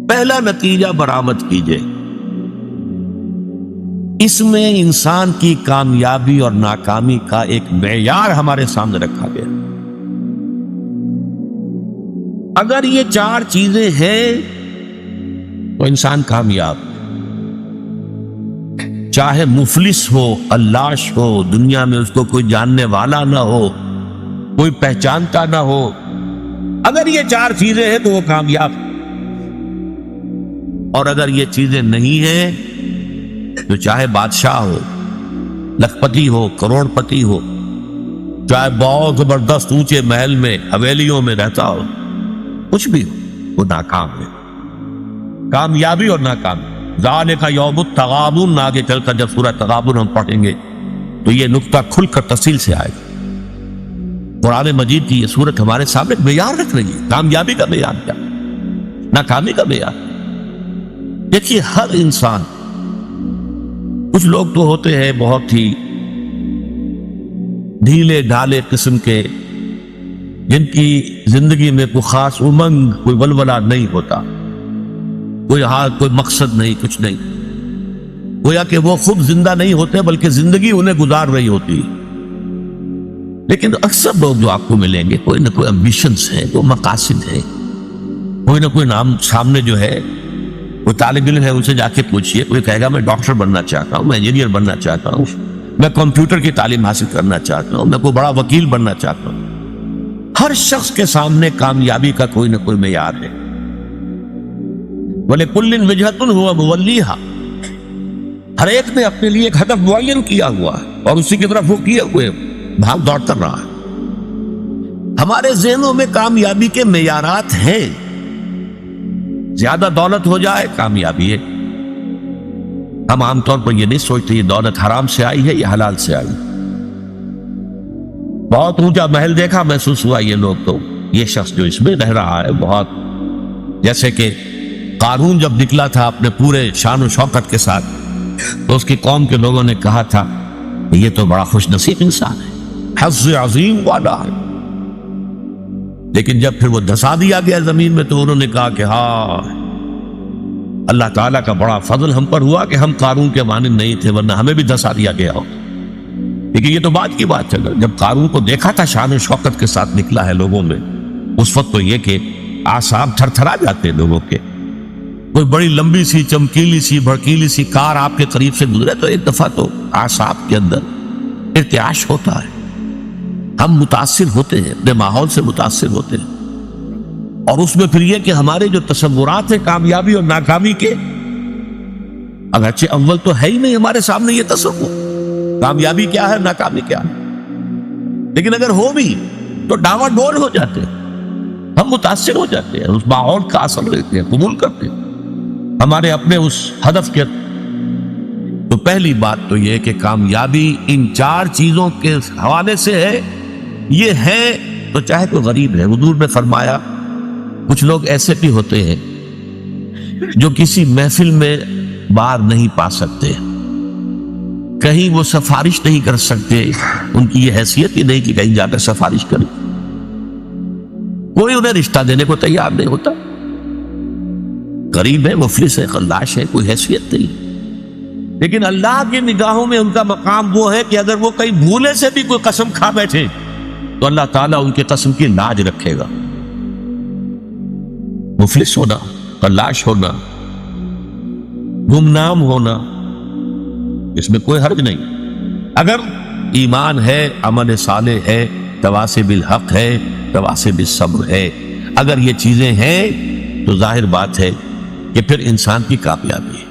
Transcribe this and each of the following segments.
پہلا نتیجہ برآمد کیجئے، اس میں انسان کی کامیابی اور ناکامی کا ایک معیار ہمارے سامنے رکھا گیا۔ اگر یہ چار چیزیں ہیں تو انسان کامیاب، چاہے مفلس ہو، علاش ہو، دنیا میں اس کو کوئی جاننے والا نہ ہو، کوئی پہچانتا نہ ہو، اگر یہ چار چیزیں ہیں تو وہ کامیاب۔ اور اگر یہ چیزیں نہیں ہیں تو چاہے بادشاہ ہو، لکھپتی ہو، کروڑ پتی ہو، چاہے بہت زبردست اونچے محل میں حویلیوں میں رہتا ہو، کچھ بھی ہو، وہ ناکام ہے۔ کامیابی اور ناکامی، ذالک یوم التغابن، آگے چل کر جب سورہ تغابن ہم پڑھیں گے تو یہ نقطہ کھل کر تفصیل سے آئے گا۔ قرآن مجید کی یہ سورت ہمارے سامنے معیار رکھ رہی ہے، کامیابی کا معیار کیا، ناکامی کا معیار۔ دیکھیے ہر انسان، کچھ لوگ تو ہوتے ہیں بہت ہی ڈھیلے ڈھالے قسم کے، جن کی زندگی میں کوئی خاص امنگ، کوئی ولولہ نہیں ہوتا، کوئی کوئی مقصد نہیں، کچھ نہیں، گویا کہ وہ خود زندہ نہیں ہوتے بلکہ زندگی انہیں گزار رہی ہوتی۔ لیکن اکثر لوگ جو آپ کو ملیں گے، کوئی نہ کوئی امبیشنز ہیں، کوئی مقاصد ہیں، کوئی نہ کوئی نام سامنے جو ہے، کوئی طالب علم ہے، اسے جا کے پوچھئے، کوئی کہے گا میں ڈاکٹر بننا چاہتا ہوں، میں انجینئر بننا چاہتا ہوں، میں کمپیوٹر کی تعلیم حاصل کرنا چاہتا ہوں، میں کوئی بڑا وکیل بننا چاہتا ہوں۔ ہر شخص کے سامنے کامیابی کا کوئی نہ کوئی معیار ہے۔ وَلِكُلٍّ وِجْهَةٌ هُوَ مُوَلِّيهَا، ہر ایک نے اپنے لیے ایک ہدف معین کیا ہوا ہے اور اسی کی طرف وہ کیے ہوئے بھاگ دوڑ کر رہا ہے۔ ہمارے ذہنوں میں کامیابی کے معیارات ہیں، زیادہ دولت ہو جائے کامیابی ہے۔ ہم عام طور پر یہ نہیں سوچتے یہ دولت حرام سے آئی ہے یا حلال سے آئی۔ بہت اونچا محل دیکھا، محسوس ہوا یہ لوگ تو یہ شخص جو اس میں رہ رہا ہے بہت، جیسے کہ قارون جب نکلا تھا اپنے پورے شان و شوکت کے ساتھ تو اس کی قوم کے لوگوں نے کہا تھا یہ تو بڑا خوش نصیب انسان ہے، حظ عظیم والا ہے۔ لیکن جب پھر وہ دھسا دیا گیا زمین میں تو انہوں نے کہا کہ ہاں اللہ تعالیٰ کا بڑا فضل ہم پر ہوا کہ ہم قارون کے مانند نہیں تھے، ورنہ ہمیں بھی دھسا دیا گیا ہو۔ لیکن یہ تو بعد کی بات ہے، جب قارون کو دیکھا تھا شان و شوکت کے ساتھ نکلا ہے لوگوں میں، اس وقت تو یہ کہ اعصاب تھر تھرا جاتے لوگوں کے۔ کوئی بڑی لمبی سی، چمکیلی سی، بھڑکیلی سی کار آپ کے قریب سے گزرے تو ایک دفعہ تو اعصاب کے اندر ارتعاش ہوتا ہے، ہم متاثر ہوتے ہیں، اپنے ماحول سے متاثر ہوتے ہیں۔ اور اس میں پھر یہ کہ ہمارے جو تصورات ہیں کامیابی اور ناکامی کے، اگرچہ اول تو ہے ہی نہیں ہمارے سامنے یہ تصور کامیابی کیا ہے، ناکامی کیا ہے، لیکن اگر ہو بھی تو ڈاوا ڈول ہو جاتے ہیں، ہم متاثر ہو جاتے ہیں، اس ماحول کا اثر لیتے ہیں، قبول کرتے ہیں ہمارے اپنے اس ہدف کے۔ تو پہلی بات تو یہ کہ کامیابی ان چار چیزوں کے حوالے سے ہے، یہ ہے تو چاہے کوئی غریب ہے۔ حضور نے فرمایا کچھ لوگ ایسے بھی ہوتے ہیں جو کسی محفل میں بار نہیں پا سکتے، کہیں وہ سفارش نہیں کر سکتے، ان کی یہ حیثیت ہی نہیں کہ کہیں جا کر سفارش کریں، کوئی انہیں رشتہ دینے کو تیار نہیں ہوتا، غریب ہے، مفلس ہے، خلاش ہے، کوئی حیثیت نہیں۔ لیکن اللہ کی نگاہوں میں ان کا مقام وہ ہے کہ اگر وہ کہیں بھولے سے بھی کوئی قسم کھا بیٹھے تو اللہ تعالیٰ ان کے قسم کی لاج رکھے گا۔ مفلس ہونا، خلاش ہونا، گمنام ہونا، اس میں کوئی حرج نہیں، اگر ایمان ہے، عمل صالح ہے، تواصی بالحق ہے، تواصی بالصبر ہے، اگر یہ چیزیں ہیں تو ظاہر بات ہے کہ پھر انسان کی کامیابی ہے۔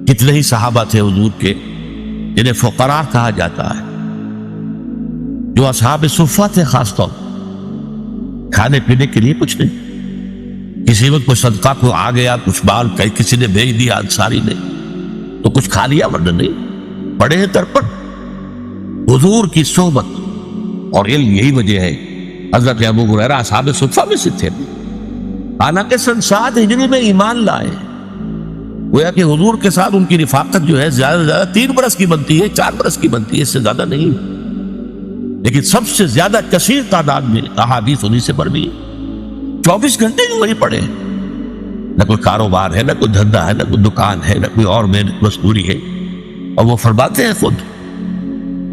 کتنے ہی صحابہ تھے حضور کے جنہیں فقراء کہا جاتا ہے، جو اصحاب صفہ تھے، خاص طور کھانے پینے کے لیے کچھ نہیں، کسی وقت کوئی صدقہ کو آ گیا، کچھ بال کسی نے بھیج دیا انصاری نے تو کچھ کھا لیا، ورنہ نہیں، پڑے ہیں در پر۔ حضور کی صحبت اور علم یہی وجہ ہے حضرت ابو ہریرہ اصحاب صفہ میں سے تھے، حالانکہ سن 7 ہجری میں ایمان لائے، گویا کہ حضور کے ساتھ ان کی رفاقت جو ہے زیادہ سے زیادہ 3 برس کی بنتی ہے، 4 برس کی بنتی ہے، اس سے زیادہ نہیں، لیکن سب سے زیادہ کثیر تعداد میں احادیث انہی سے مروی ہے، 24 گھنٹے جو وہی پڑھے، نہ کوئی کاروبار ہے، نہ کوئی دھندا ہے، نہ کوئی دکان ہے، نہ کوئی اور محنت مزدوری ہے. اور وہ فرماتے ہیں خود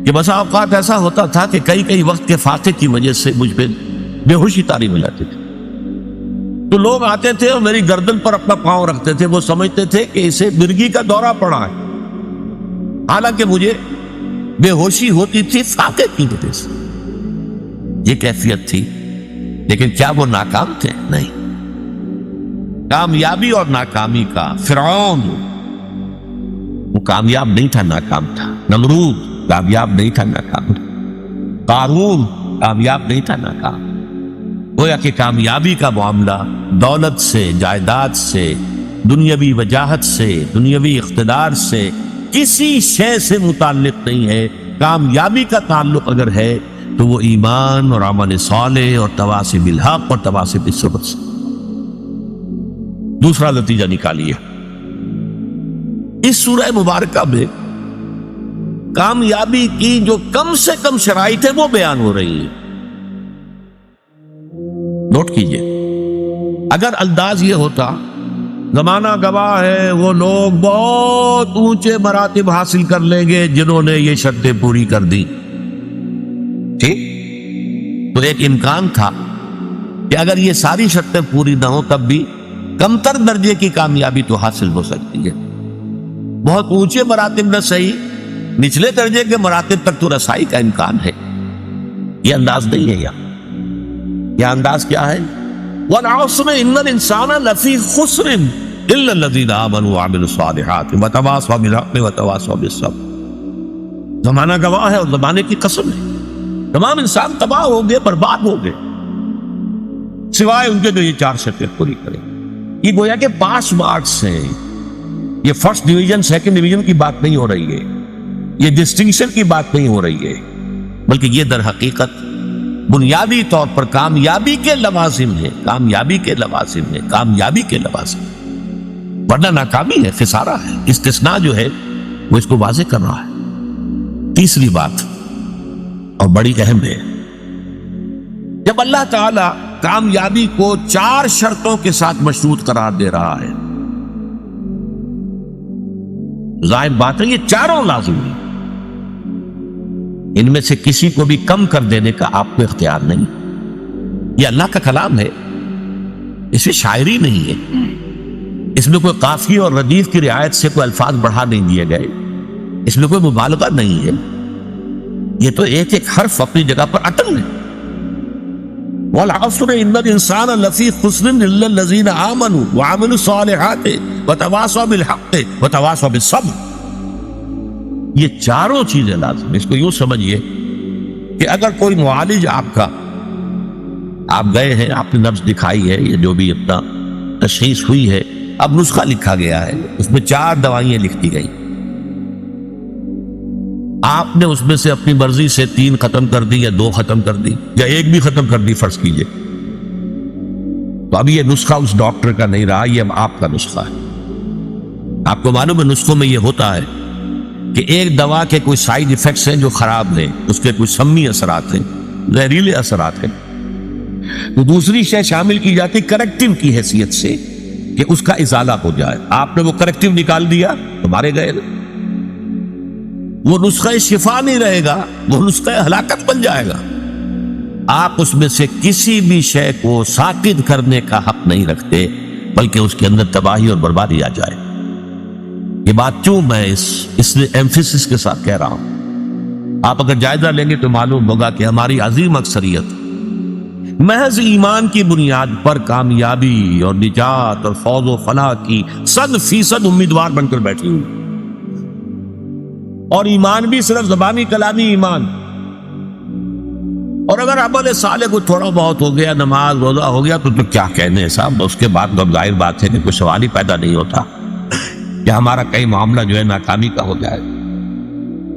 کہ بسا اوقات ایسا ہوتا تھا کہ کئی وقت کے فاقے کی وجہ سے مجھ پہ بے ہوشی طاری ہو جاتی تھی. تو لوگ آتے تھے اور میری گردن پر اپنا پاؤں رکھتے تھے. وہ سمجھتے تھے کہ اسے مرگی کا دورہ پڑا ہے، حالانکہ مجھے بے ہوشی ہوتی تھی فاقے کی وجہ سے. یہ کیفیت تھی. لیکن کیا وہ ناکام تھے؟ نہیں. کامیابی اور ناکامی کا فرعون وہ کامیاب نہیں تھا، ناکام تھا. نمرود کامیاب نہیں تھا، ناکام تھا. قارون کامیاب نہیں تھا، ناکام. گویا کہ کامیابی کا معاملہ دولت سے، جائیداد سے، دنیاوی وجاہت سے، دنیاوی اقتدار سے، کسی شے سے متعلق نہیں ہے. کامیابی کا تعلق اگر ہے تو وہ ایمان اور عمل صالح اور تواصی بالحق اور تواصی بالصبر سے. دوسرا نتیجہ نکالیے، اس سورہ مبارکہ میں کامیابی کی جو کم سے کم شرائط ہے وہ بیان ہو رہی ہے. نوٹ کیجئے، اگر انداز یہ ہوتا زمانہ گواہ ہے وہ لوگ بہت اونچے مراتب حاصل کر لیں گے جنہوں نے یہ شرطیں پوری کر دی، ٹھیک، تو ایک امکان تھا کہ اگر یہ ساری شرطیں پوری نہ ہوں تب بھی کمتر درجے کی کامیابی تو حاصل ہو سکتی ہے. بہت اونچے مراتب نہ صحیح، نچلے درجے کے مراتب تک تو رسائی کا امکان ہے. یہ انداز نہیں ہے. یہ انداز کیا ہے؟ وَالْعَصْرِ إِنَّ الْإِنسَانَ لَفِي خُسْرٍ إِلَّا الَّذِينَ آمَنُوا وَعَمِلُوا الصَّالِحَاتِ وَتَوَاصَوْا بِالْحَقِّ وَتَوَاصَوْا بِالصَّبْرِ. زمانہ گواہ ہے اور زمانے کی قسم ہے، تمام انسان تباہ ہو گئے، برباد ہو گئے، سوائے ان کے جو یہ 4 شرطیں پوری کریں. یہ گویا کہ پاس مارکس ہیں. یہ فرسٹ ڈویژن سیکنڈ ڈویژن کی بات نہیں ہو رہی ہے، یہ ڈسٹنکشن کی بات نہیں ہو رہی ہے، بلکہ یہ در حقیقت بنیادی طور پر کامیابی کے لوازم ہے. کامیابی کے لوازم ہے، کامیابی کے لوازم، ورنہ ناکامی ہے، خسارہ ہے. استثناء جو ہے وہ اس کو واضح کر رہا ہے. تیسری بات اور بڑی اہم ہے، جب اللہ تعالی کامیابی کو 4 شرطوں کے ساتھ مشروط قرار دے رہا ہے، ظاہر بات ہے یہ چاروں لازم ہیں. ان میں سے کسی کو بھی کم کر دینے کا آپ کو اختیار نہیں. یہ اللہ کا کلام ہے، اس میں شاعری نہیں ہے، اس میں کوئی قافیے اور ردیف کی رعایت سے کوئی الفاظ بڑھا نہیں دیے گئے، اس میں کوئی مبالغہ نہیں ہے. یہ تو ایک ایک حرف اپنی جگہ پر اٹل ہے. وَالْعَصْرِ إِنَّ الْإِنسَانَ لَفِي خُسْرٍ إِلَّا الَّذِينَ آمَنُوا وَعَمِلُوا الصَّالِحَاتِ وَتَوَاصَوْا بِالْحَقِّ وَتَوَاصَوْا بِالصَّبْرِ. یہ چاروں چیزیں لازم. اس کو یوں سمجھیے کہ اگر کوئی معالج آپ کا، آپ گئے ہیں، آپ نے نبض دکھائی ہے، یہ جو بھی اپنا تشخیص ہوئی ہے، اب نسخہ لکھا گیا ہے، اس میں 4 دوائیں لکھ دی گئی. آپ نے اس میں سے اپنی مرضی سے 3 ختم کر دی یا 2 ختم کر دی یا 1 بھی ختم کر دی فرض کیجئے، تو اب یہ نسخہ اس ڈاکٹر کا نہیں رہا، یہ اب آپ کا نسخہ ہے. آپ کو معلوم ہے نسخوں میں یہ ہوتا ہے کہ ایک دوا کے کوئی سائیڈ ایفیکٹس ہیں جو خراب ہیں، اس کے کوئی سمی اثرات ہیں، زہریلے اثرات ہیں، تو دوسری شے شامل کی جاتی کریکٹیو کی حیثیت سے کہ اس کا ازالہ ہو جائے. آپ نے وہ کریکٹیو نکال دیا تو مارے گئے. وہ نسخہ شفا نہیں رہے گا، وہ نسخہ ہلاکت بن جائے گا. آپ اس میں سے کسی بھی شے کو ساقط کرنے کا حق نہیں رکھتے، بلکہ اس کے اندر تباہی اور بربادی آ جائے. یہ بات کیوں میں اس ایمفیسس کے ساتھ کہہ رہا ہوں؟ آپ اگر جائزہ لیں گے تو معلوم ہوگا کہ ہماری عظیم اکثریت محض ایمان کی بنیاد پر کامیابی اور نجات اور فوز و فلاح کی 100% امیدوار بن کر بیٹھی ہوئی. اور ایمان بھی صرف زبانی کلامی ایمان. اور اگر عمل صالح کو تھوڑا بہت ہو گیا، نماز روزہ ہو گیا، تو کیا کہنے صاحب، اس کے بعد تو ظاہر بات ہے کہ کوئی سوال ہی پیدا نہیں ہوتا کہ ہمارا کئی معاملہ جو ہے ناکامی کا ہو جائے.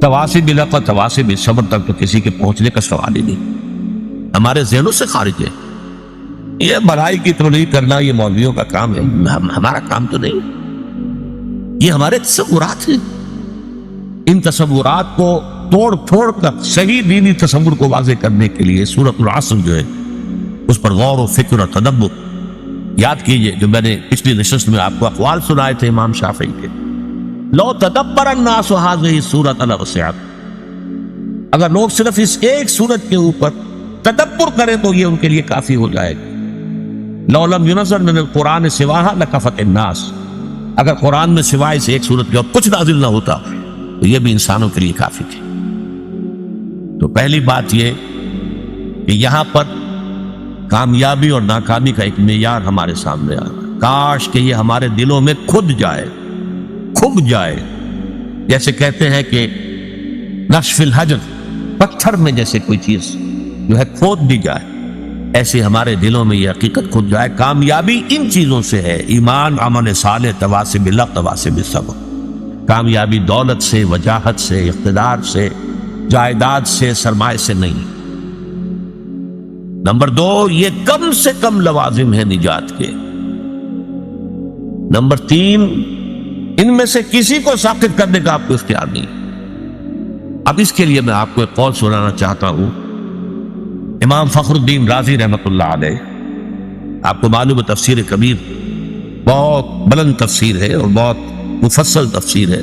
تواصی بالحق اور تواصی بالصبر تک تو کسی کے پہنچنے کا سوال ہی نہیں، ہمارے ذہنوں سے خارج ہے. یہ بھلائی کی تبلیغ کرنا یہ مولویوں کا کام ہے، ہمارا کام تو نہیں. یہ ہمارے تصورات ہیں. ان تصورات کو توڑ پھوڑ کر صحیح دینی تصور کو واضح کرنے کے لیے سورۃ العصر جو ہے اس پر غور و فکر اور تدبر یاد کیجئے جو میں نے پچھلی نشست میں آپ کو اقوال سنائے تھے امام شافعی کے، لو تدبر الناس هذه السورۃ لوسعت، اگر لوگ صرف اس ایک سورت کے اوپر تدبر کریں تو یہ ان کے لیے کافی ہو جائے گا. لو لم ينزل من القرآن سواها لکفت الناس، اگر قرآن میں سوائے سے ایک سورت کے اور کچھ نازل نہ ہوتا تو یہ بھی انسانوں کے لیے کافی تھی. تو پہلی بات یہ کہ یہاں پر کامیابی اور ناکامی کا ایک معیار ہمارے سامنے آ رہا ہے. کاش کہ یہ ہمارے دلوں میں کھد جائے، جیسے کہتے ہیں کہ نقش فی الحجر، پتھر میں جیسے کوئی چیز جو ہے کھود دی جائے، ایسے ہمارے دلوں میں یہ حقیقت کھد جائے. کامیابی ان چیزوں سے ہے، ایمان، عمل صالح، تواصی بالحق، تواصی بالصبر. کامیابی دولت سے، وجاہت سے، اقتدار سے، جائیداد سے، سرمایہ سے نہیں. نمبر 2، یہ کم سے کم لوازم ہے نجات کے. نمبر 3، ان میں سے کسی کو ساقط کرنے کا آپ کو اختیار نہیں. اب اس کے لیے میں آپ کو ایک قول سنانا چاہتا ہوں. امام فخر الدین رازی رحمۃ اللہ علیہ، آپ کو معلوم ہے تفسیر کبیر بہت بلند تفسیر ہے اور بہت مفصل تفسیر ہے،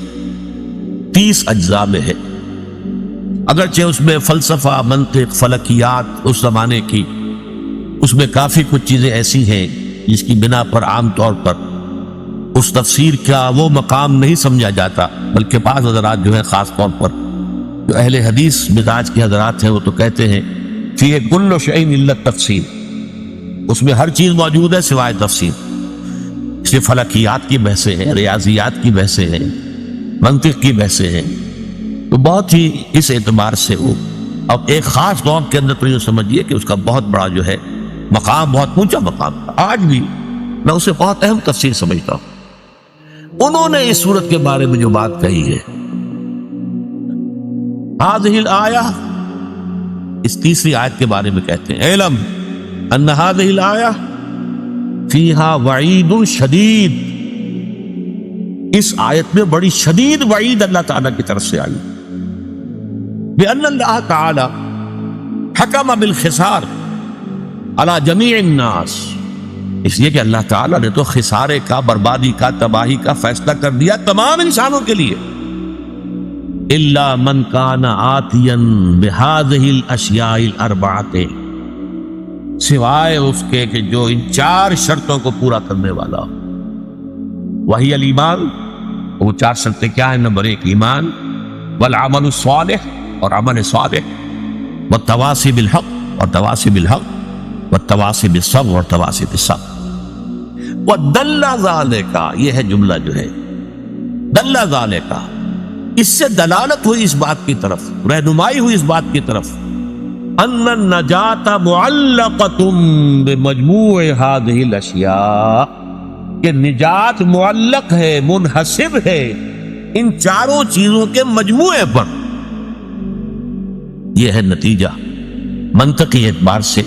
30 اجزاء میں ہے. اگرچہ اس میں فلسفہ، منطق، فلکیات اس زمانے کی، اس میں کافی کچھ چیزیں ایسی ہیں جس کی بنا پر عام طور پر اس تفسیر کا وہ مقام نہیں سمجھا جاتا، بلکہ بعض حضرات جو ہیں، خاص طور پر جو اہل حدیث مزاج کے حضرات ہیں، وہ تو کہتے ہیں فیہ کل شیء الا التفسیر، اس میں ہر چیز موجود ہے سوائے تفسیر. اس میں فلکیات کی بحثیں ہیں، ریاضیات کی بحثیں ہیں، منطق کی بحثیں ہیں. تو بہت ہی اس اعتبار سے وہ اب ایک خاص دور کے اندر تو یہ سمجھیے کہ اس کا بہت بڑا جو ہے مقام، بہت اونچا مقام تھا. آج بھی میں اسے بہت اہم تفسیر سمجھتا ہوں. انہوں نے اس صورت کے بارے میں جو بات کہی ہے، هذه الآیہ، اس تیسری آیت کے بارے میں کہتے ہیں، اعلم ان هذه الآیہ فیہا وعید شدید، اس آیت میں بڑی شدید وعید اللہ تعالیٰ کی طرف سے آئی. بأن اللہ تعالیٰ حکم بالخسار علی جمیع الناس، اس لیے کہ اللہ تعالیٰ نے تو خسارے کا، بربادی کا، تباہی کا فیصلہ کر دیا تمام انسانوں کے لیے. الا من کان آتیا بہذہ الاشیاء الاربعۃ، سوائے اس کے کہ جو ان 4 شرطوں کو پورا کرنے والا ہو. وہی الایمان، وہ 4 شرطیں کیا ہیں؟ نمبر 1 ایمان، والعمل الصالح، اور عمل صالح، والتواصی بالحق، اور تواصی بالحق، والتواصی بالصبر، اور تواصی بالصبر. ودل ذالک، یہ ہے جملہ جو ہے دل ذالک، اس سے دلالت ہوئی اس بات کی طرف، رہنمائی ہوئی اس بات کی طرف، ان النجات معلقۃ بمجموع هذه الاشیاء، کہ نجات معلق ہے، منحصر ہے ان 4 چیزوں کے مجموعے پر. یہ ہے نتیجہ. منطقی اعتبار سے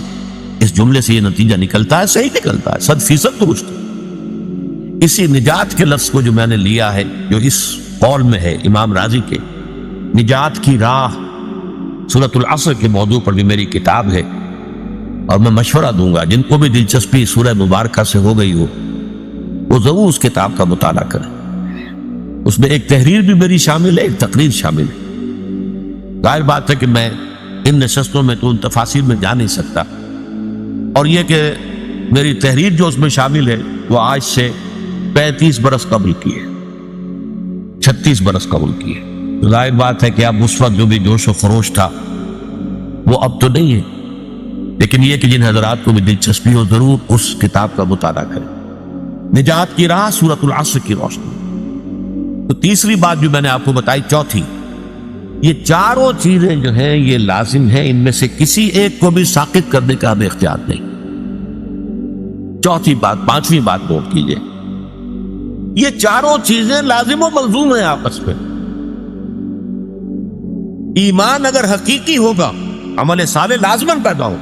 اس جملے سے یہ نتیجہ نکلتا ہے، صحیح نکلتا ہے، 100% درست. اسی نجات کے لفظ کو جو میں نے لیا ہے، جو اس قول میں ہے امام راضی کے، نجات کی راہ، سورۃ العصر کے موضوع پر بھی میری کتاب ہے، اور میں مشورہ دوں گا جن کو بھی دلچسپی سورہ مبارکہ سے ہو گئی ہو وہ ضرور اس کتاب کا مطالعہ کریں. اس میں ایک تحریر بھی میری شامل ہے، ایک تقریر شامل ہے. ظاہر بات ہے کہ میں ان نشستوں میں تو ان تفاصیل میں جا نہیں سکتا، اور یہ کہ میری تحریر جو اس میں شامل ہے وہ آج سے 35 برس قبل کی ہے، 36 برس قبل کی ہے. ظاہر بات ہے کہ اب اس وقت جو بھی جوش و خروش تھا وہ اب تو نہیں ہے، لیکن یہ کہ جن حضرات کو بھی دلچسپی ہو ضرور اس کتاب کا مطالعہ کریں. نجات کی راہ، سورۃ العصر کی روشنی. تو تیسری بات جو میں نے آپ کو بتائی، چوتھی، یہ 4 چیزیں جو ہیں یہ لازم ہیں، ان میں سے کسی ایک کو بھی ساقط کرنے کا ہمیں اختیار نہیں. چوتھی بات، 5ویں بات نوٹ کیجئے، یہ 4 چیزیں لازم و ملزوم ہیں آپس میں. ایمان اگر حقیقی ہوگا، عمل صالح لازماً پیدا ہو.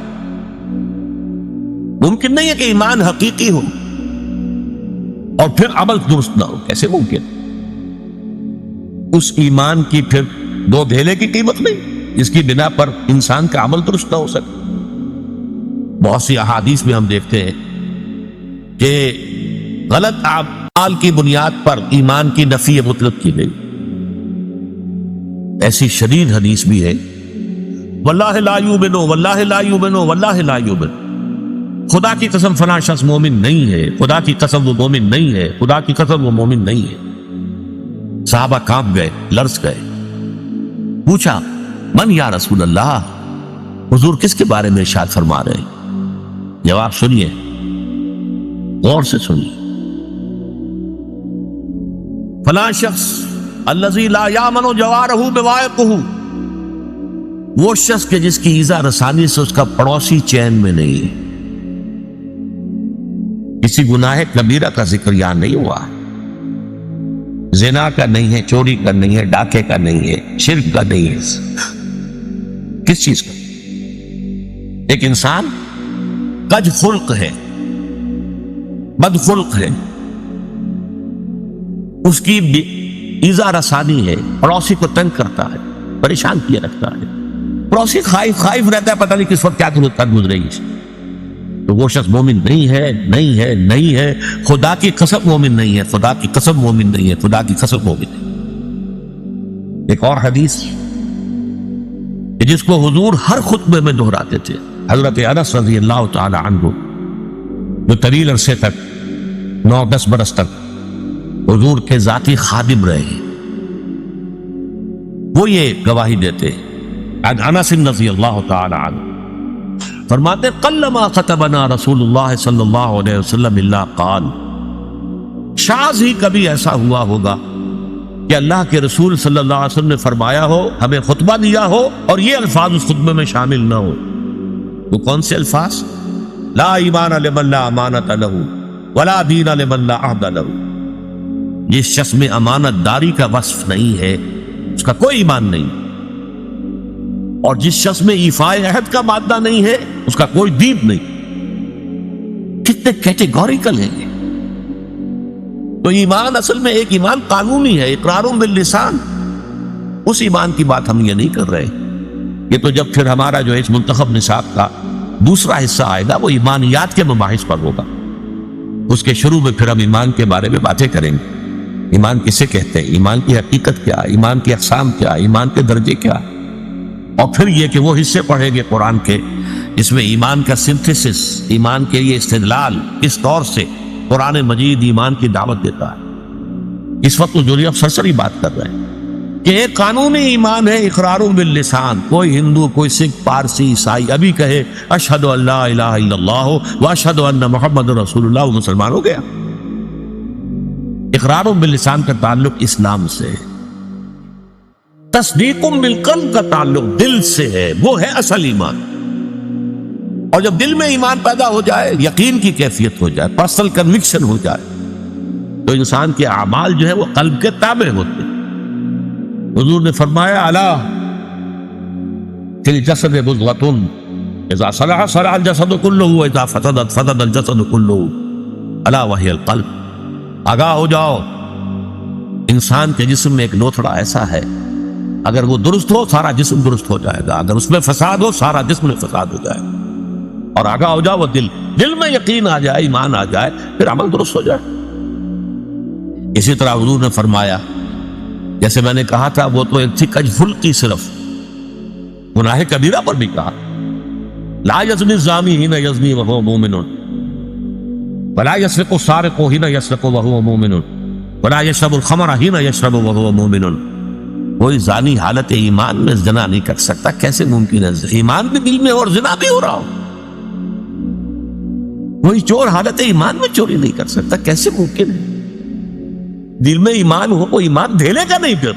ممکن نہیں ہے کہ ایمان حقیقی ہو اور پھر عمل درست نہ ہو، کیسے ممکن؟ اس ایمان کی پھر 2 ڈھیلے کی قیمت نہیں جس کی بنا پر انسان کا عمل درست نہ ہو سکے. بہت سی احادیث میں ہم دیکھتے ہیں کہ غلط اعمال کی بنیاد پر ایمان کی نفی مطلق کی گئی. ایسی شدید حدیث بھی ہے، واللہ لا یؤمن واللہ لا یؤمن واللہ لا یؤمن، خدا کی قسم فلاں شخص مومن نہیں ہے، خدا کی قسم وہ مومن نہیں ہے، خدا کی قسم وہ مومن نہیں ہے. صحابہ کانپ گئے، لرز گئے. پوچھا من یا رسول اللہ، حضور کس کے بارے میں ارشاد فرما رہے ہیں؟ جواب سنیے، غور سے سنیے. فلاں شخص الذی لا یامن جوارہ بوائقہ، وہ شخص کے جس کی ایذا رسانی سے اس کا پڑوسی چین میں نہیں ہے. کسی گناہ کبیرہ کا ذکر یہاں نہیں ہوا، زنا کا نہیں ہے، چوری کا نہیں ہے، ڈاکے کا نہیں ہے، شرک کا نہیں ہے. کس چیز کا؟ ایک انسان کج خلق ہے، بد خلق ہے، اس کی ایذا رسانی ہے، پڑوسی کو تنگ کرتا ہے، پریشان کیے رکھتا ہے، پڑوسی خائف رہتا ہے پتہ نہیں کس وقت کیا گزرے گی. تو وہ شخص مومن نہیں ہے، نہیں ہے، نہیں ہے. خدا کی قسم مومن نہیں ہے، خدا کی قسم مومن نہیں ہے، خدا کی قسم مومن ہے. ایک اور حدیث جس کو حضور ہر خطبے میں دہراتے تھے، حضرت انس رضی اللہ تعالی عنہ جو طویل عرصے تک 9-10 برس تک حضور کے ذاتی خادم رہے ہیں، وہ یہ گواہی دیتے. عن انس رضی اللہ تعالی عنہ فرماتے قلما خطبنا رسول اللہ صلی اللہ علیہ وسلم الا قال، شاذ ہی کبھی ایسا ہوا ہوگا کہ اللہ کے رسول صلی اللہ علیہ وسلم نے فرمایا ہو، ہمیں خطبہ دیا ہو اور یہ الفاظ اس خطبے میں شامل نہ ہو. وہ کون سے الفاظ؟ لا ایمان لمن لا امانت لہ ولا دین لمن لا عہد لہ. جس شخص میں امانت داری کا وصف نہیں ہے اس کا کوئی ایمان نہیں، اور جس شخص میں ایفاء عہد کا مادہ نہیں ہے اس کا کوئی دین نہیں. کتنے کیٹیگوریکل ہیں. تو ایمان اصل میں ایک ایمان قانونی ہے، اقرار باللسان. اس ایمان کی بات ہم یہ نہیں کر رہے. یہ تو جب پھر ہمارا جو اس منتخب نصاب کا دوسرا حصہ آئے گا وہ ایمانیات کے مباحث پر ہوگا. اس کے شروع میں پھر ہم ایمان کے بارے میں باتیں کریں گے. ایمان کسے کہتے ہیں، ایمان کی حقیقت کیا، ایمان کی اقسام کیا، ایمان کے درجے کیا، اور پھر یہ کہ وہ حصے پڑھیں گے قرآن کے جس میں ایمان کا سنتھیسس، ایمان کے لیے استدلال کس طور سے قرآن مجید ایمان کی دعوت دیتا ہے. اس وقت جو اب سرسری بات کر رہے ہیں کہ ایک قانونی ایمان ہے اقرار باللسان. کوئی ہندو، کوئی سکھ، پارسی، عیسائی ابھی کہے اشہد ان لا الہ الا اللہ واشہد ان محمد رسول اللہ، وہ مسلمان ہو گیا. اقرار باللسان کا تعلق اسلام سے ہے، تصدیق بالقلب کا تعلق دل سے ہے، وہ ہے اصل ایمان. اور جب دل میں ایمان پیدا ہو جائے، یقین کی کیفیت ہو جائے، پرسنل کنوکشن ہو جائے، تو انسان کے اعمال جو ہے وہ قلب کے تابع ہوتے ہیں. حضور نے فرمایا الا فی الجسد مضغۃ اذا صلح صلح الجسد كله واذا فسدت فسد الجسد كله الا وهي القلب. آگاہ ہو جاؤ، انسان کے جسم میں ایک لوتھڑا ایسا ہے، اگر وہ درست ہو سارا جسم درست ہو جائے گا، اگر اس میں فساد ہو سارا جسم میں فساد ہو جائے گا. اور آگاہ ہو جاؤ وہ دل میں یقین آ جائے، ایمان آ جائے، پھر عمل درست ہو جائے. اسی طرح حضور نے فرمایا، جیسے میں نے کہا تھا وہ تو ایک تھی کج خلقی، صرف گناہ کبیرہ پر بھی کہا لا یزنی الزانی حین یزنی وہو مومن ولا یسرق السارق حین یسرق وہو مومن ولا یشرب الخمر حین یشرب وہو مومن. کوئی زانی حالت ایمان میں زنا نہیں کر سکتا. کیسے ممکن ہے؟ ایمان بھی دل میں اور زنا بھی ہو رہا ہو. کوئی چور حالت ایمان میں چوری نہیں کر سکتا. کیسے ممکن ہے؟ دل میں ایمان ہو، کوئی ایمان دھیلے کا نہیں پھر.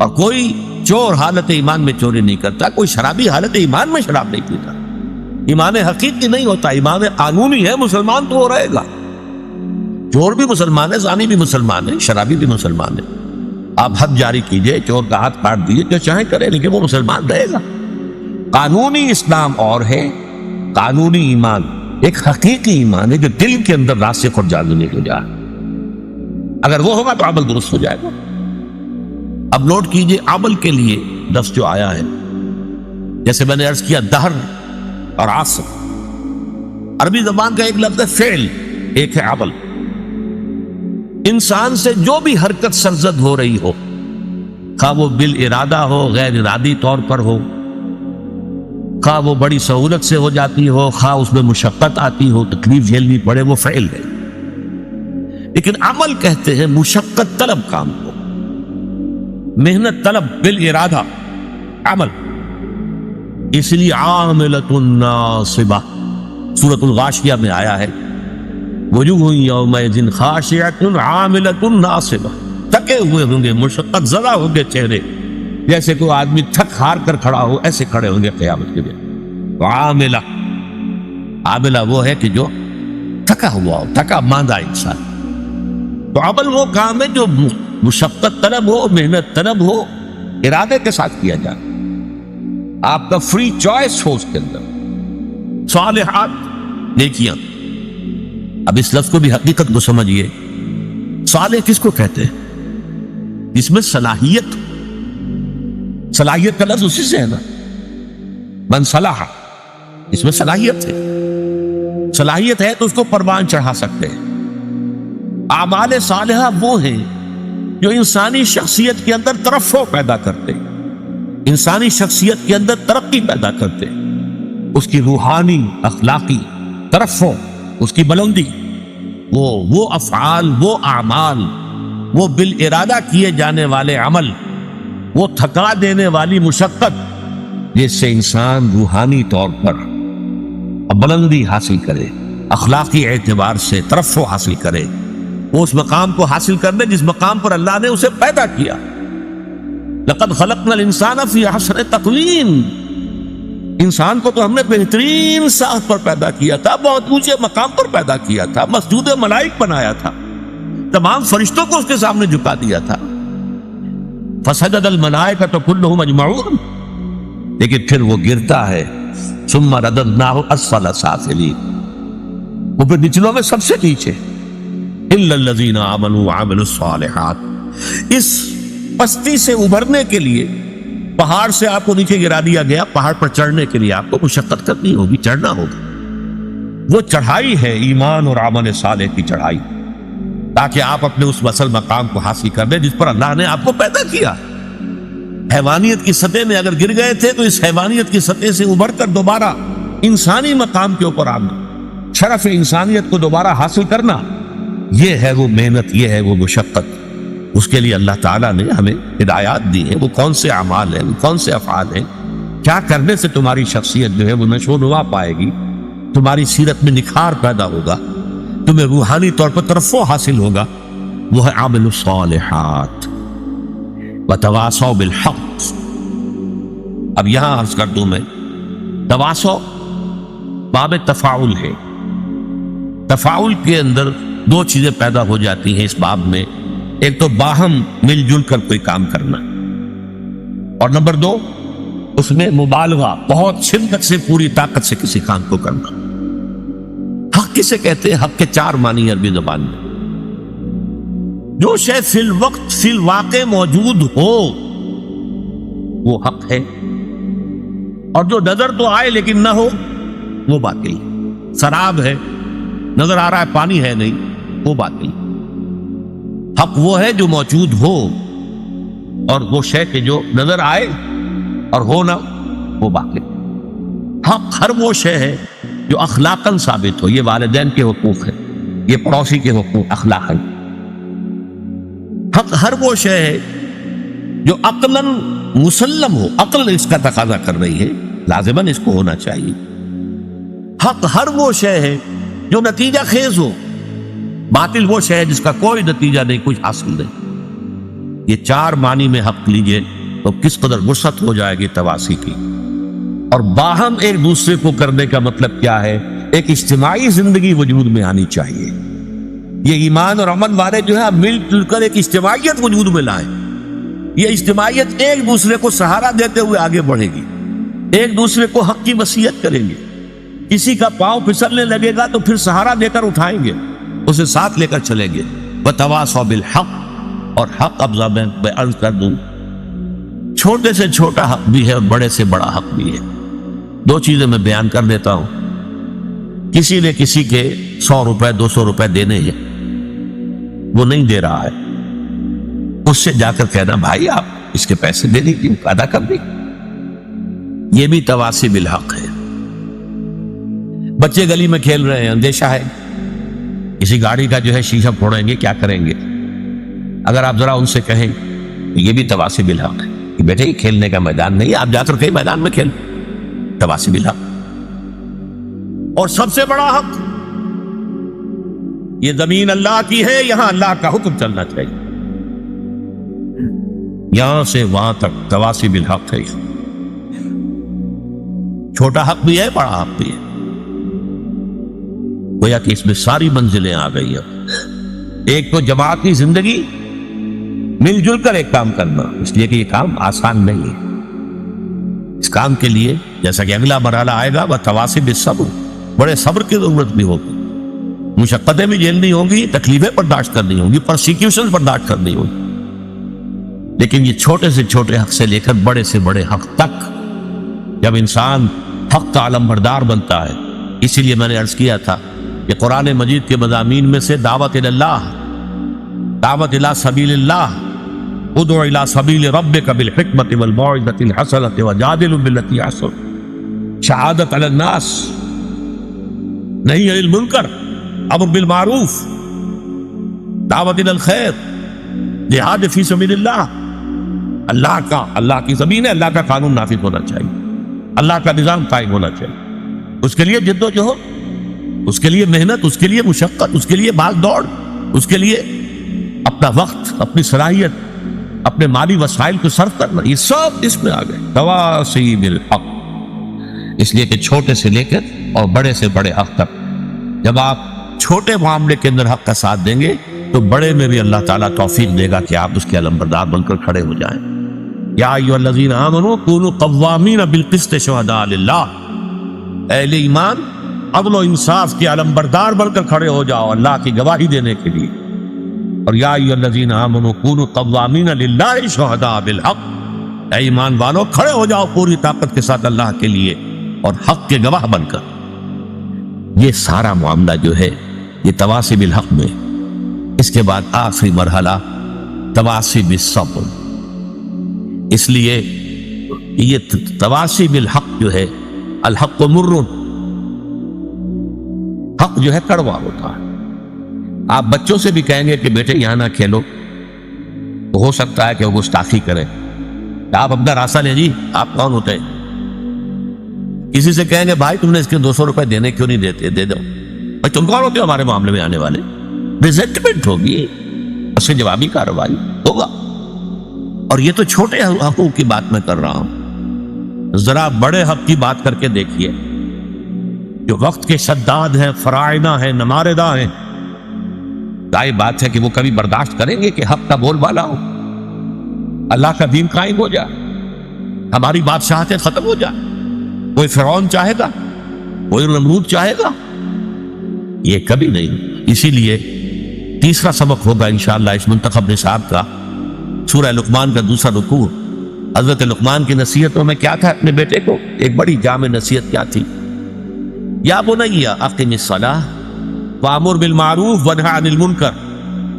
اور کوئی چور حالت ایمان میں چوری نہیں کرتا، کوئی شرابی حالت ایمان میں شراب نہیں پیتا. ایمان حقیقی نہیں ہوتا، ایمان قانونی ہے. مسلمان تو وہ رہے گا. چور بھی مسلمان ہے، زانی بھی مسلمان ہے، شرابی بھی مسلمان ہے. آپ حد جاری کیجئے، چور کا ہاتھ کاٹ دیجئے، جو چاہے کرے، لیکن وہ مسلمان رہے گا. قانونی اسلام اور ہے، قانونی ایمان ایک حقیقی ایمان ہے جو دل کے اندر راسخ اور جازمی ہو جائے. اگر وہ ہوگا تو عمل درست ہو جائے گا. اب نوٹ کیجئے عمل کے لیے لفظ جو آیا ہے، جیسے میں نے عرض کیا دہر اور عصر. عربی زبان کا ایک لفظ ہے فعل، ایک ہے عمل۔ انسان سے جو بھی حرکت سرزد ہو رہی ہو، خواہ وہ بالارادہ ہو، غیر ارادی طور پر ہو، خواہ وہ بڑی سہولت سے ہو جاتی ہو، خواہ اس میں مشقت آتی ہو، تکلیف جھیلنی پڑے، وہ فعل ہے۔ لیکن عمل کہتے ہیں مشقت طلب کام کو، محنت طلب، بالارادہ عمل۔ اس لیے عاملۃ ناصبہ سورۃ الغاشیہ میں آیا ہے وجوہ یومئذ خاشعۃ عاملۃ ناصبہ، تھکے ہوئے ہوں گے، مشقت زدہ ہوں گے چہرے، جیسے کوئی آدمی تھک ہار کر کھڑا ہو، ایسے کھڑے ہوں گے قیامت کے دن۔ عاملہ، عاملہ وہ ہے کہ جو تھکا ہوا ہو، تھکا ماندہ انسان۔ تو عمل وہ کام ہے جو مشقت طلب ہو، محنت طلب ہو، ارادے کے ساتھ کیا جائے، آپ کا فری چوائس ہو اس کے اندر۔ صالحات، نیکیاں۔ اب اس لفظ کو بھی حقیقت کو سمجھیے، صالح کس کو کہتے ہیں؟ اس میں صلاحیت، صلاحیت کا لفظ اسی سے ہے نا، من صلاح، اس میں صلاحیت ہے، صلاحیت ہے تو اس کو پروان چڑھا سکتے ہیں۔ اعمال صالحہ وہ ہیں جو انسانی شخصیت کے اندر ترفع پیدا کرتے، انسانی شخصیت کے اندر ترقی پیدا کرتے، اس کی روحانی اخلاقی ترفع، اس کی بلندی، وہ افعال، وہ اعمال، وہ بالارادہ کیے جانے والے عمل، وہ تھکا دینے والی مشقت، جس سے انسان روحانی طور پر بلندی حاصل کرے، اخلاقی اعتبار سے ترفع حاصل کرے، وہ اس مقام کو حاصل کرنے جس مقام پر اللہ نے اسے پیدا کیا۔ لقد خلقنا الانسان فی احسن تقویم، انسان کو تو ہم نے بہترین ساخت پر پیدا کیا تھا، بہت اونچے مقام پر پیدا کیا تھا، مسجود ملائک بنایا تھا، تمام فرشتوں کو اس کے سامنے جھکا دیا تھا۔ فسجد الملائکۃ کلھم اجمعون، لیکن پھر وہ گرتا ہے، ثم رددناہ اسفل سافلین، وہ پھر نچلوں میں سب سے نیچے، الا الذین آمنوا وعملوا الصالحات۔ اس پستی سے ابھرنے کے لیے پہاڑ سے آپ کو نیچے گرا دیا گیا، پہاڑ پر چڑھنے کے لیے آپ کو مشقت کرنی ہوگی، چڑھنا ہوگا۔ وہ چڑھائی ہے ایمان اور عمل صالح کی چڑھائی، تاکہ آپ اپنے اس وصل مقام کو حاصل کر لیں جس پر اللہ نے آپ کو پیدا کیا۔ حیوانیت کی سطح میں اگر گر گئے تھے تو اس حیوانیت کی سطح سے ابھر کر دوبارہ انسانی مقام کے اوپر آنا، شرف انسانیت کو دوبارہ حاصل کرنا، یہ ہے وہ محنت، یہ ہے وہ مشقت۔ اس کے لیے اللہ تعالیٰ نے ہمیں ہدایات دی ہیں، وہ کون سے اعمال ہیں، وہ کون سے افعال ہیں، کیا کرنے سے تمہاری شخصیت جو ہے وہ نشو و نما پائے گی، تمہاری سیرت میں نکھار پیدا ہوگا، تمہیں روحانی طور پر ترفع حاصل ہوگا، وہ ہے عامل الصالحات وتواصوا بالحق۔ اب یہاں عرض کر دوں میں، تواصو باب تفاعل ہے، تفاعل کے اندر دو چیزیں پیدا ہو جاتی ہیں اس باب میں، ایک تو باہم مل جل کر کوئی کام کرنا، اور نمبر دو اس میں مبالغہ، بہت شدت سے پوری طاقت سے کسی کام کو کرنا۔ حق کسے کہتے ہیں؟ حق کے چار معنی عربی زبان میں، جو شے فی الوقت فی الواقع موجود ہو وہ حق ہے، اور جو نظر تو آئے لیکن نہ ہو وہ باطل۔ سراب ہے، نظر آ رہا ہے، پانی ہے نہیں، وہ باطل۔ حق وہ ہے جو موجود ہو، اور وہ شے کہ جو نظر آئے اور ہو نہ، وہ باطل۔ حق ہر وہ شے ہے جو اخلاقاً ثابت ہو، یہ والدین کے حقوق ہیں، یہ پڑوسی کے حقوق اخلاقاً۔ حق ہر وہ شے ہے جو عقلاً مسلم ہو، عقل اس کا تقاضا کر رہی ہے، لازماً اس کو ہونا چاہیے۔ حق ہر وہ شے ہے جو نتیجہ خیز ہو، باطل وہ شے ہے جس کا کوئی نتیجہ نہیں، کچھ حاصل نہیں۔ یہ چار معنی میں حق لیجئے تو کس قدر وسعت ہو جائے گی تواصی کی۔ اور باہم ایک دوسرے کو کرنے کا مطلب کیا ہے؟ ایک اجتماعی زندگی وجود میں آنی چاہیے۔ یہ ایمان اور عمل والے جو ہے مل جل کر ایک اجتماعیت وجود میں لائیں۔ یہ اجتماعیت ایک دوسرے کو سہارا دیتے ہوئے آگے بڑھے گی، ایک دوسرے کو حق کی وصیت کریں گے۔ کسی کا پاؤں پھسلنے لگے گا تو پھر سہارا دے کر اٹھائیں گے، اسے ساتھ لے کر چلیں گے۔ وتواصوا بالحق، اور حق اب میں عرض کر دوں، چھوٹے سے چھوٹا حق بھی ہے اور بڑے سے بڑا حق بھی ہے۔ دو چیزیں میں بیان کر دیتا ہوں کسی نے کسی کے 100 روپے 200 روپے دینے ہیں، وہ نہیں دے رہا ہے، اس سے جا کر کہنا بھائی آپ اس کے پیسے دے دیجیے، ادا کر دیجیے، یہ بھی تواصی بالحق ہے۔ بچے گلی میں کھیل رہے ہیں، اندیشہ ہے کسی گاڑی کا جو ہے شیشہ پھوڑیں گے، کیا کریں گے، اگر آپ ذرا ان سے کہیں تو یہ بھی تواصی بالحق ہے کہ بیٹے یہ کھیلنے کا میدان نہیں، آپ جا کر کہیں میدان میں کھیل، تواصی بالحق۔ اور سب سے بڑا حق، یہ زمین اللہ کی ہے، یہاں اللہ کا حکم چلنا چاہیے، یہاں سے وہاں تک تواصی بالحق ہے۔ چھوٹا حق بھی ہے، بڑا حق بھی ہے، گویا کہ اس میں ساری منزلیں آ گئی ہیں۔ ایک تو جماعتی زندگی، مل جل کر ایک کام کرنا، اس لیے کہ یہ کام آسان نہیں ہے، اس کام کے لیے جیسا کہ اگلا مرحلہ آئے گا وہ تواصی بالصبر، بڑے صبر کی ضرورت بھی ہوگی، مشقتیں بھی جھیلنی ہوں گی، تکلیفیں برداشت کرنی ہوں گی، پرسیکیوشن برداشت کرنی ہوں گی، لیکن یہ چھوٹے سے چھوٹے حق سے لے کر بڑے سے بڑے حق تک جب انسان حق کا علم بردار بنتا ہے، اسی لیے میں نے عرض کیا تھا کہ قرآن مجید کے مضامین میں سے دعوت اللہ، دعوت الى سبیل اللہ، ادع الى سبیل ربک بالحکمت والموعظۃ الحسنۃ وجادل باللتی احسن، شہادت علی الناس، نہی عن المنکر، امر بالمعروف، دعوت الى الخیر، جہاد فی سبیل اللہ، اللہ کی زمین ہے، اللہ کا قانون نافذ ہونا چاہیے، اللہ کا نظام قائم ہونا چاہیے، اس کے لیے جد و جہد، اس کے لیے محنت، اس کے لیے مشقت، اس کے لیے بھاگ دوڑ، اس کے لیے اپنا وقت، اپنی صلاحیت، اپنے مالی وسائل کو صرف کرنا، یہ سب اس میں آ گئے، تواصی بالحق۔ اس لیے کہ چھوٹے سے لے کر اور بڑے سے بڑے حق تک جب آپ چھوٹے معاملے کے اندر حق کا ساتھ دیں گے تو بڑے میں بھی اللہ تعالیٰ توفیق دے گا کہ آپ اس کے علمبردار بن کر کھڑے ہو جائیں۔ یا ایھا الذین آمنوا کونوا قوامین بالقسط شہداء للہ، اہل ایمان عدل و انصاف کے علمبردار بن کر کھڑے ہو جاؤ اللہ کی گواہی دینے کے لیے۔ اور یا ایھا الذین آمنوا کونوا قوامین للہ شہداء بالحق، اے ایمان والو کھڑے ہو جاؤ پوری طاقت کے ساتھ اللہ کے لیے اور حق کے گواہ بن کر۔ یہ سارا معاملہ جو ہے یہ تواصی بالحق میں، اس کے بعد آخری مرحلہ تواصی بالصبر۔ اس لیے یہ تواصی بالحق جو ہے، الحق مر، حق جو ہے کڑوا ہوتا ہے۔ آپ بچوں سے بھی کہیں گے کہ بیٹے یہاں نہ کھیلو تو ہو سکتا ہے کہ وہ گستاخی کریں، آپ اپنا راستہ لیں، جی آپ کون ہوتے ہیں؟ کسی سے کہیں گے بھائی تم نے اس کے 200 روپے دینے کیوں نہیں دیتے، دے دو، بھائی تم کون ہوتے ہو ہمارے معاملے میں آنے والے؟ ریزنٹمنٹ ہوگی، اس سے جوابی کارروائی ہوگا۔ اور یہ تو چھوٹے حقوق کی بات میں کر رہا ہوں، ذرا بڑے حق کی بات کر کے دیکھیے، جو وقت کے شداد ہیں، فرائض ہیں، نماردہ ہیں، ظاہر بات ہے کہ وہ کبھی برداشت کریں گے کہ حق کا بول بالا ہو، اللہ کا دین قائم ہو جائے، ہماری بادشاہتیں ختم ہو جائے؟ کوئی فرعون چاہے گا؟ کوئی نمرود چاہے گا؟ یہ کبھی نہیں۔ اسی لیے تیسرا سبق ہوگا انشاءاللہ اس منتخب نصاب کا، سورہ لقمان کا دوسرا رکوع۔ حضرت لقمان کی نصیحتوں میں کیا تھا اپنے بیٹے کو؟ ایک بڑی جامع نصیحت کیا تھی؟ یا بنی اقم الصلاۃ وامر بالمعروف وانہی عن المنکر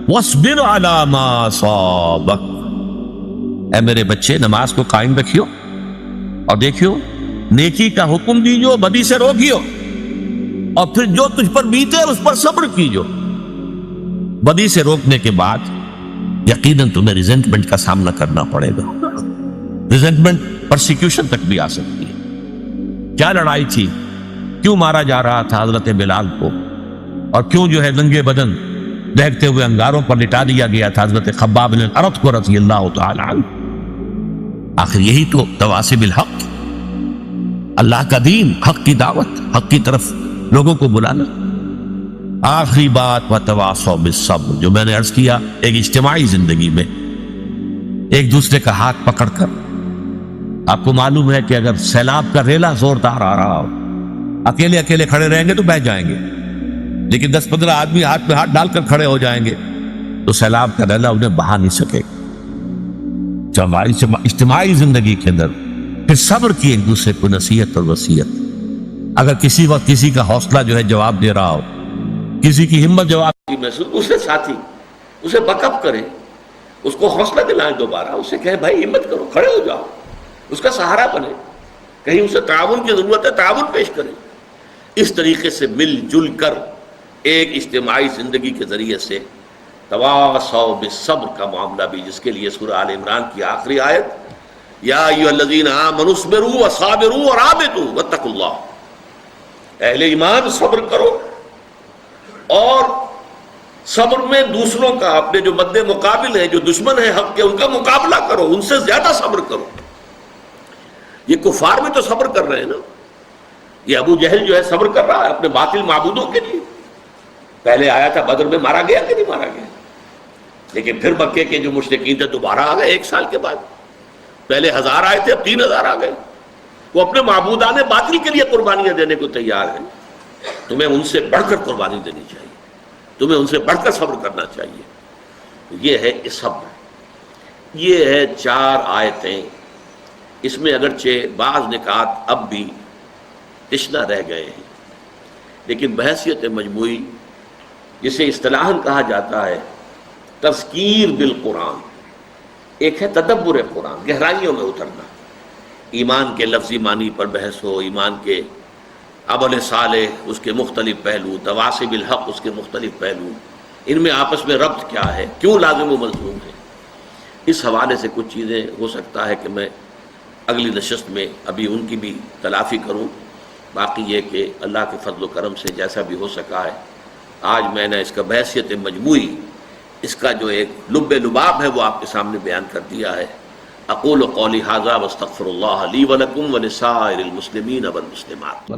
واصبر علی ما اصابک، اے میرے بچے نماز کو قائم رکھیو اور دیکھیو نیکی کا حکم دیجو، بدی سے روکیو، اور پھر جو تجھ پر بیتے اس پر صبر کیجو۔ بدی سے روکنے کے بعد یقیناً تمہیں ریزنٹمنٹ کا سامنا کرنا پڑے گا، ریزنٹمنٹ پرسیکیوشن تک بھی آ سکتی ہے۔ کیا لڑائی تھی؟ کیوں مارا جا رہا تھا حضرت بلال کو، اور کیوں جو ہے ننگے بدن دہکتے ہوئے انگاروں پر لٹا دیا گیا تھا حضرت خباب بن الارت کو رضی اللہ تعالی عنہ؟ آخر یہی تو تواصی بالحق، اللہ کا دین، حق کی دعوت، حق کی طرف لوگوں کو بلانا۔ آخری بات وتواصوا بالصبر، جو میں نے عرض کیا، ایک اجتماعی زندگی میں ایک دوسرے کا ہاتھ پکڑ کر، آپ کو معلوم ہے کہ اگر سیلاب کا ریلا زوردار آ رہا ہو، اکیلے اکیلے کھڑے رہیں گے تو بہہ جائیں گے، لیکن 10-15 آدمی ہاتھ پہ ہاتھ ڈال کر کھڑے ہو جائیں گے تو سیلاب کا ریلا انہیں بہا نہیں سکے۔ جو ہماری اجتماعی زندگی کے اندر پھر صبر کی ایک دوسرے کو نصیحت اور وصیت، اگر کسی وقت کسی کا حوصلہ جو ہے جواب دے رہا ہو، کسی کی ہمت جواب محسوس، اسے ساتھی اسے بک اپ کرے، اس کو حوصلہ دلائیں، دوبارہ اسے کہیں بھائی ہمت کرو، کھڑے ہو جاؤ، اس کا سہارا بنے، کہیں اسے تعاون کی ضرورت ہے تعاون پیش کرے۔ اس طریقے سے مل جل کر ایک اجتماعی زندگی کے ذریعے سے تواصوا بالصبر کا معاملہ بھی، جس کے لیے سورہ آل عمران کی آخری آیت یا ایھا الذین آمنوا اصبروا وصابروا ورابطوا واتقوا اللہ، اہل ایمان صبر کرو اور صبر میں دوسروں کا، اپنے جو مد مقابل ہیں، جو دشمن ہیں حق کے، ان کا مقابلہ کرو، ان سے زیادہ صبر کرو۔ یہ کفار میں تو صبر کر رہے ہیں نا، یہ ابو جہل جو ہے صبر کر رہا ہے اپنے باطل معبودوں کے لیے، پہلے آیا تھا بدر میں، مارا گیا کہ نہیں مارا گیا، لیکن پھر مکے کے جو مشرکین تھے دوبارہ آ گئے 1 سال کے بعد، پہلے 1000 آئے تھے اب 3000 آ گئے، وہ اپنے معبودان باطل کے لیے قربانیاں دینے کو تیار ہیں۔ تمہیں ان سے بڑھ کر قربانی دینی چاہیے، تمہیں ان سے بڑھ کر صبر کرنا چاہیے۔ یہ ہے صبر، یہ ہے 4 آیتیں۔ اس میں اگرچہ بعض نکات اب بھی تشنہ رہ گئے ہیں، لیکن بحیثیت مجموعی، جسے اصطلاحاً کہا جاتا ہے تذکیر بالقرآن، ایک ہے تدبر قرآن، گہرائیوں میں اترنا، ایمان کے لفظی معنی پر بحث ہو، ایمان کے عمل صالح اس کے مختلف پہلو، تواصی بالحق اس کے مختلف پہلو، ان میں آپس میں ربط کیا ہے، کیوں لازم و ملزوم ہے۔ اس حوالے سے کچھ چیزیں ہو سکتا ہے کہ میں اگلی نشست میں ابھی ان کی بھی تلافی کروں، باقی یہ کہ اللہ کے فضل و کرم سے جیسا بھی ہو سکا ہے، آج میں نے اس کا بحیثیت مجموعی، اس کا جو ایک لب لباب ہے وہ آپ کے سامنے بیان کر دیا ہے۔ اقول قولی ھذا واستغفر اللہ لی ولکم ولسائر المسلمین والمسلمات۔